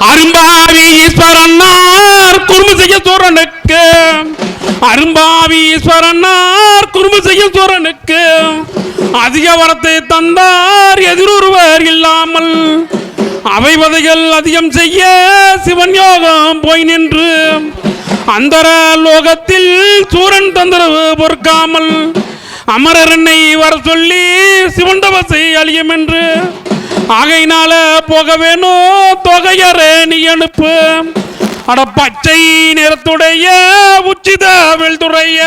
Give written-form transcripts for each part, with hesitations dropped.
அரும்பாவி ஈஸ்வரன்னார் குறும்பு செய்ய சூரனுக்கு, அரும்பாவி ஈஸ்வரன்னார் குறும்பு செய்ய சூரனுக்கு அதிக வரத்தை தந்தார் எதிரொருவர் இல்லாமல். அவை வதைகள் அதிகம் செய்ய சிவன் யோகம் போய் நின்று அந்தர லோகத்தில் சூரன் தந்தரவு பொறுக்காமல் அமரர் என்னை வர சொல்லி சிவன் தவசை அழியும் என்று. ஆகையினால போக வேணும் தொகையரே நீ அனுப்பு. அட பச்சை நிறத்துடைய உச்சித வெல்துறைய,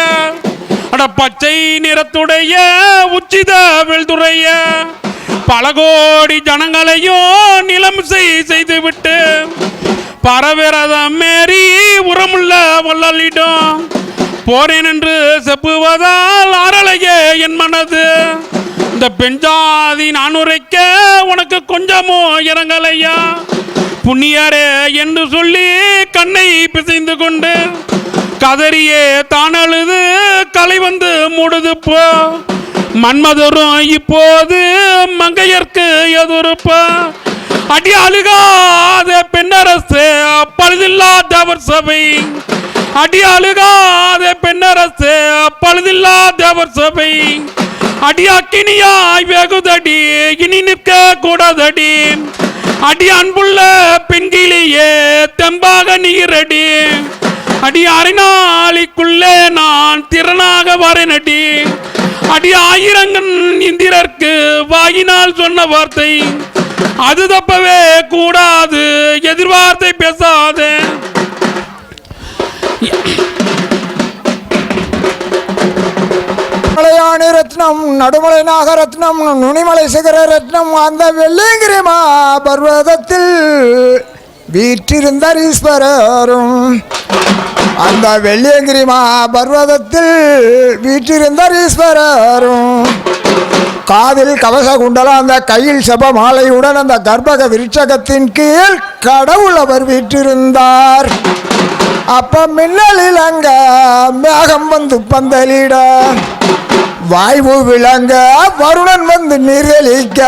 அட பச்சை நிறத்துடைய உச்சித வெல்துறைய பல கோடி ஜனங்களையும் நிலம் செய்துவிட்டு பரவிரதம் மேறி உரமுள்ள வல்லலிடம் போறேன் என்று செப்புவதால் ஆரலைய என் மனது. இந்த பெஞ்சாதி நான் உரைக்க உனக்கு கொஞ்சமோ இறங்கலையா புண்ணியரே என்று சொல்லி கண்ணை பிசைந்து கொண்டு கதறியே தான் அழுது கலை வந்து மூடுது போ. மன்மதரும் இப்போது மங்கையர்க்கு எதிர்ப்ப அடி அழுகாத பெண்ணரசு பழுதில்லாதவர் சபை, அடி அழுகாத பெண்ணரசு பழுதில்லாதவர் சபை அடி அக்கினியாய் வெகுதடி இனி நிற்க கூடாதடி. அடி அன்புள்ள பெண்கிளியே தெம்பாக நீரடி, அடி அரைநாளிக்குள்ளே நான் திறனாக வரேனடி. அடி ஆயிரங்கன் இந்திரர்க்கு வாயினால் சொன்ன வார்த்தை அது தப்பவே கூடாது, எதிர்வார்த்தை பேசாத. மலையாணி ரத்னம் நடுமலை நாகரத்னம் நுனிமலை சிகர ரத்னம் அந்த வெள்ளியங்கிரி பர்வதத்தில் வீற்றிருந்தார் ஈஸ்வரரும். அந்த வெள்ளியங்கிரி பர்வதத்தில் வீற்றிருந்தார் ஈஸ்வரரும். காதில் கவச குண்டலம், அந்த கையில் செப மாலையுடன் அந்த கர்ப்பக விருட்சகத்தின் கீழ் கடவுள் அவர் வீற்றிருந்தார். அப்ப மின்னலில் அங்க மேகம் வந்து பந்தலிட, வாய்வு விளங்க வருணன் வந்து நீர்தளிக்க,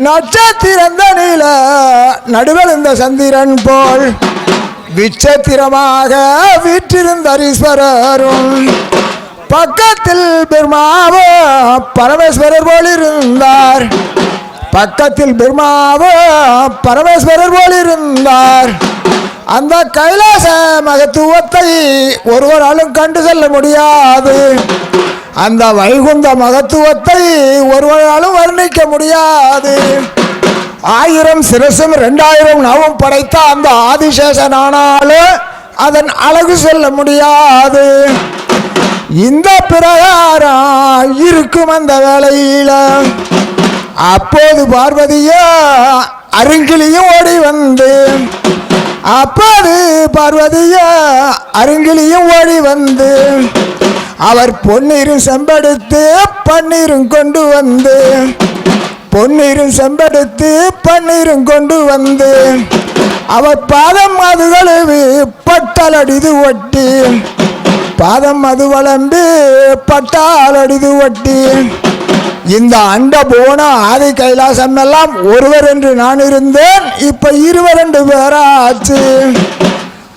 நட்சத்திரந்த நீல நடுவில் இந்த சந்திரன் போல் விசித்திரமாக வீற்றிருந்தார் ஈஸ்வரரும். பக்கத்தில் பிரம்மாவோ பரமேஸ்வரர் போல் இருந்தார், பக்கத்தில் பிரம்மாவோ பரமேஸ்வரர் போல் இருந்தார். அந்த கைலாச மகத்துவத்தை ஒருவராலும் கண்டு செல்ல முடியாது, அந்த வைகுந்த மகத்துவத்தை ஒருவராலும் வர்ணிக்க முடியாது. 1000 சிரசும் 2000 நாவும் படைத்த அந்த ஆதிசேஷனானாலும் அதன் அழகு சொல்ல முடியாது. இந்த பிரகாரம் இருக்கும் அந்த வேளையில அப்போது பார்வதியா அருங்கிலியும் ஓடி வந்து, அப்போது பார்வதியா அருங்கிலியும் ஓடி வந்து அவர் பொன்னீரும் செம்பெடுத்து பன்னீரும் கொண்டு வந்து, பொன்னீரும் செம்பெடுத்து பன்னீரும் கொண்டு வந்து அவர் பாதம் அது கழுவி பட்டால் அடிது ஒட்டி, பாதம் அது வளம்பி பட்டால் அடிது ஒட்டி. இந்த அண்ட போன ஆதி கைலாசம் எல்லாம் ஒருவர் என்று நான் இருந்தேன், இப்ப 22 பேராச்சு.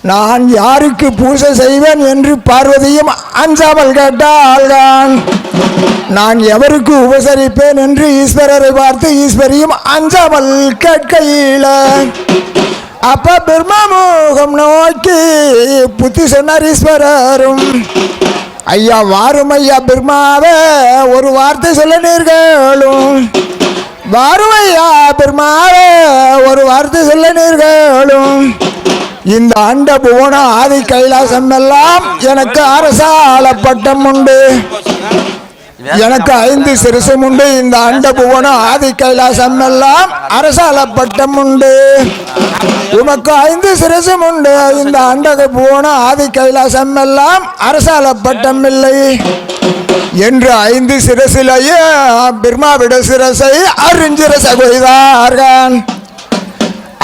நான் யாருக்கு பூஜை செய்வேன் என்று பார்வதியும் அஞ்சாமல் கேட்டாள்தான். நான் எவருக்கு உபசரிப்பேன் என்று ஈஸ்வரரை பார்த்து ஈஸ்வரியும் அஞ்சாமல் கேட்கையில அப்ப பிரம்மமுகம் நோக்கி புத்தி சொன்னார் ஈஸ்வரரும். ஐயா வாரும் ஐயா பிரம்மாவே ஒரு வார்த்தை சொல்ல நீர்களும், வாரும் ஐயா பிரம்மாவே ஒரு வார்த்தை சொல்ல நீர்களும். இந்த அண்ட புவன ஆதி கைலாசம் எல்லாம் எனக்கு அரசால பட்டம் உண்டு, எனக்கு 5 சிரசும் உண்டு. இந்த அண்ட புவன ஆதி கைலாசம் எல்லாம் அரசால பட்டம் உண்டு, உமக்கு 5 சிரசும் உண்டு. இந்த அண்ட புவன ஆதி கைலாசம் எல்லாம் அரசால பட்டம் இல்லை என்று 5 சிரசிலேயே பிரம்மாவிட சிரசை அருஞ்சிரச கொய்தார்கள்.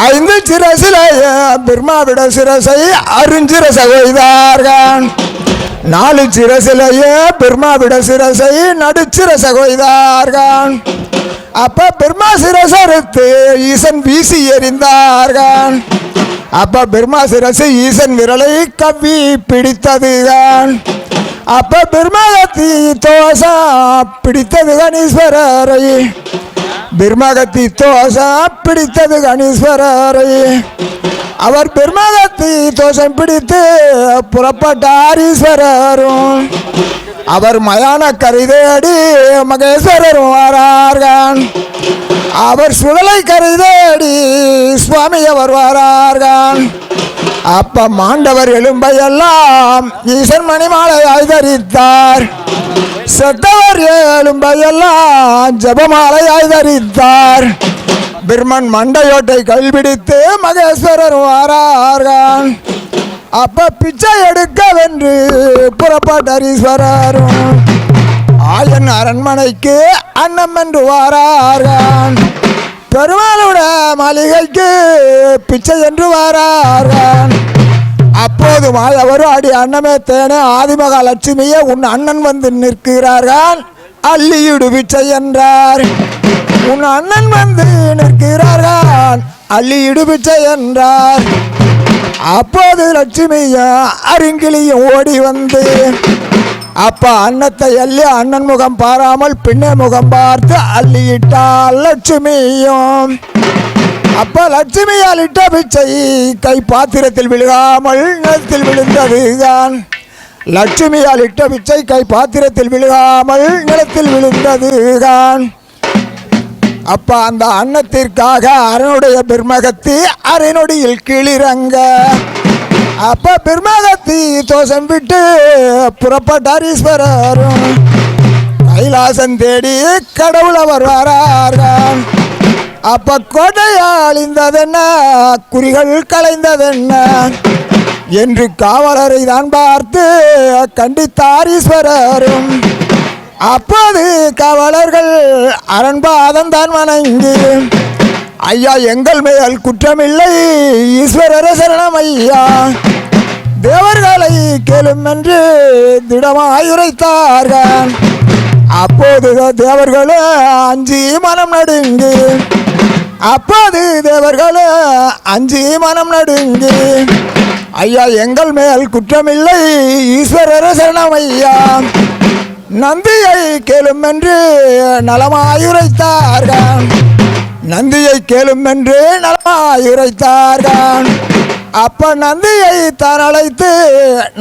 5 சிரசிலேயே பிரம்மாவிட சிரசை அருஞ்சிரச கொய்தார்கள். 4 சிரசிலேயே பிரம்மாவிட சிரசை நடுச்சிரச கொய்தார்கள். அப்ப பிரம்மா சிரசறுத்து ஈசன் வீசி எறிந்தார்கள். அப்ப பிரம்மா சிரசு ஈசன் விரலை கவ்வி பிடித்ததுதான். அப்ப பிரம்மகத்தி தோசா பிடித்தது கணீஸ்வரரை. பிரம்மகத்தி தோசா பிடித்தது கணீஸ்வரரை. அவர் பிரம்மகத்தி தோஷம் பிடித்து புறப்பட்டார் ஈஸ்வரரும். அவர் மயான கரைதேடி மகேஸ்வரரும் வரார்கள். அவர் சுடலை கரைதேடி சுவாமி அவர் வரார்கள். அப்ப மாண்டவர் எலும்பையெல்லாம் ஈசன் மணிமாலையாய் தரித்தார். செத்தவர் எலும்பையெல்லாம் ஜபமாலையாய் தரித்தார். பிரம்மன் மண்டையோட்டை கைபிடித்து மகேஸ்வரர் வாரார்கள். அப்ப பிச்சை எடுக்கவென்று புறப்பட்டார் ஈஸ்வரரும். ஆயன் அரண்மனைக்கு அன்னம் என்று வாரார்கள். பெருமாளுட மாளிகைக்கு பிச்சை என்று வாரார்கள். அப்போது மாயவரும் அடி அன்னமே தேனே ஆதிமகா லட்சுமியே உன் அண்ணன் வந்து நிற்கிறார்கள், அள்ளியிடு பிச்சை என்றார். உன் அண்ணன் வந்து நிற்கிறார்கள், அள்ளியிடு பிச்சை என்றார். அப்போது லட்சுமியும் அருங்கிலியும் ஓடி வந்து அப்ப அன்னத்தை அள்ளி அண்ணன் முகம் பாராமல் பின்னே முகம் பார்த்து அள்ளியிட்டாள் லட்சுமியும். அப்ப லட்சுமியால் இட்ட பிச்சை கை பாத்திரத்தில் விழுகாமல் நிலத்தில் விழுந்ததுதான். லட்சுமியால் இட்ட பிச்சை கை பாத்திரத்தில் விழுகாமல் நிலத்தில் விழுந்ததுதான். அப்ப அந்த அன்னத்திற்காக அரணுடைய பிரம்மகத்தி அரைநொடியில் கீழிறங்க. அப்ப பிரம்மகத்தி தோஷம் விட்டு புறப்பட்டார் ஈஸ்வரரும். கைலாசம் தேடி கடவுள் அவர் வரார்கள். அப்ப கோட்டையால் இந்ததென்ன குறிகள் கலைந்ததென்ன என்று காவலரை தான் பார்த்து கண்டித்தார் ஈஸ்வரரும். அப்போது காவலர்கள் அரண்பாதம் தான் வணங்கி ஐயா எங்கள் மேல் குற்றமில்லை ஈஸ்வரர சரணம் ஐயா, தேவர்களை கேளும் என்று திடமாயுரைத்தார்கள். அப்போது தேவர்களும் அஞ்சி மனம் நடுங்கி அப்போது தேவர்களும் அஞ்சி மனம் நடுங்கி ஐயா எங்கள் மேல் குற்றமில்லை ஈஸ்வரர சரணம் ஐயா, நந்தியை கேளும் என்று நலமாயுரைத்தார்கள். நந்தியை கேளும் என்று நலமாயுரைத்தார்கள். அப்ப நந்தியை தான் அழைத்து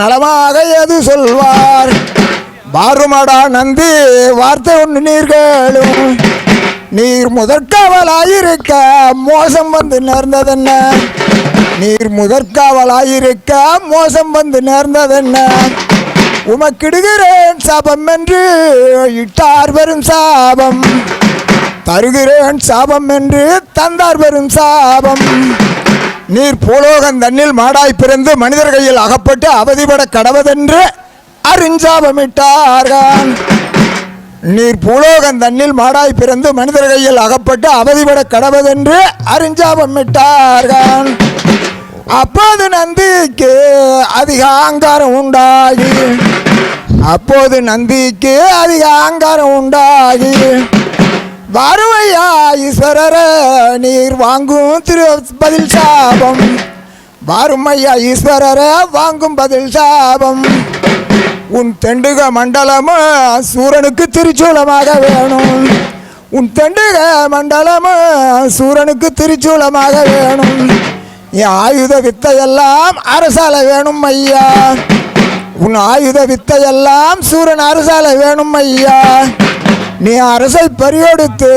நலமாக எது சொல்வார்? பாருமடா நந்தி வார்த்தை ஒன்று நீர் கேளும். நீர் முதற்காவலாயிருக்க மோசம் வந்து நேர்ந்ததென்ன? நீர் முதற்காவலாயிருக்க மோசம் வந்து நேர்ந்ததென்ன? உமக்கிடுகிறேன் சாபம் என்று இட்டார் பெரும் சாபம், தருகிறேன் சாபம் என்று தந்தார் பெரும் சாபம். நீர் பூலோகம் தன்னில் மாடாய் பிறந்து மனிதர் கையில் அகப்பட்டு அவதிப்பட கடவதென்று அருஞ்சாபமிட்டார்கள். நீர் பூலோகம் தன்னில் மாடாய் பிறந்து மனிதர் கையில் அகப்பட்டு அவதிப்பட கடவதென்று அருஞ்சாபமிட்டார்கள். அப்போது நந்திக்கு அதிக அகங்காரம் உண்டாகி அப்போது நந்திக்கு அதிக அகங்காரம் உண்டாகி வாருமையா ஈஸ்வரர நீர் வாங்கும் பதில் சாபம், வாருமையா ஈஸ்வரர வாங்கும் பதில் சாபம். உன் தெண்டுக மண்டலமும் சூரனுக்கு திருச்சூலமாக வேணும், உன் தெண்டுக மண்டலமும் சூரனுக்கு திருச்சூலமாக வேணும். என் ஆயுத வித்தையெல்லாம் அரசால வேணும் ஐயா, உன் ஆயுத வித்தையெல்லாம் சூரன் அரசால வேணும் ஐயா. நீ அரசை பறிகொடுத்து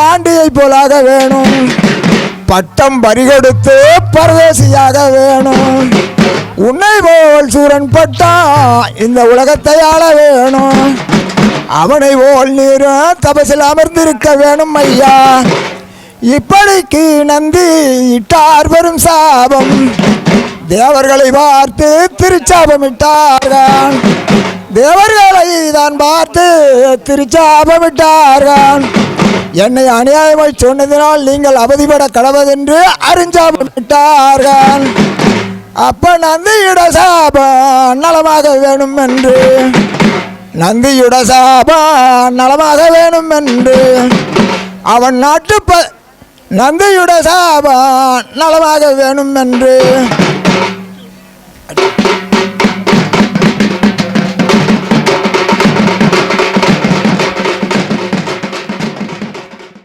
ஆண்டியை போலாக வேணும், பட்டம் பறிகொடுத்து பரதேசியாக வேணும். உன்னை போல் சூரன் பட்டம் இந்த உலகத்தை ஆள வேணும், அவனை போல் நீரும் தபசில் அமர்ந்திருக்க வேணும் ஐயா. இப்படிக்கு நந்தி இட்டார் பெரும் சாபம், தேவர்களை பார்த்து திருச்சாபமிட்டார்கள். தேவர்களை தான் பார்த்து திருச்சாபமிட்டார்கள். என்னை அநியாயமாய் சொன்னதினால் நீங்கள் அவதிப்பட கடவதென்று அருஞ்சாபமிட்டார்கள். அப்ப நந்தியுட சாபம் நலமாக வேணும் என்று நந்தியுட சாபம் நலமாக வேணும் என்று அவன் நாட்டு நந்தியுட சாபம் நலமாக வேணும் என்று